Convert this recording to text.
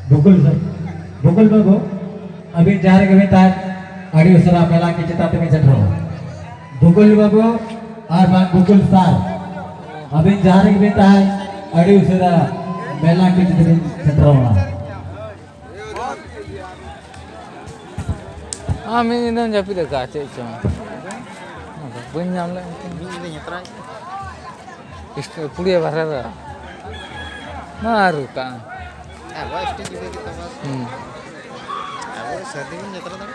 भूगोल सर भूगोल बाबू अभी जा रहे हैं तार अड़ी उसरा मेला की चिता तुम्हें चल रहा भूगोल बाबू और बात भूगोल सर अभी जा रहे हैं तार अड़ी उसरा मेला की चिता चल रहा आम्ही निदान जापी दे का चेचो बन जामले इष्ट पुड़िया भरा मारू का सर्दी में जतरा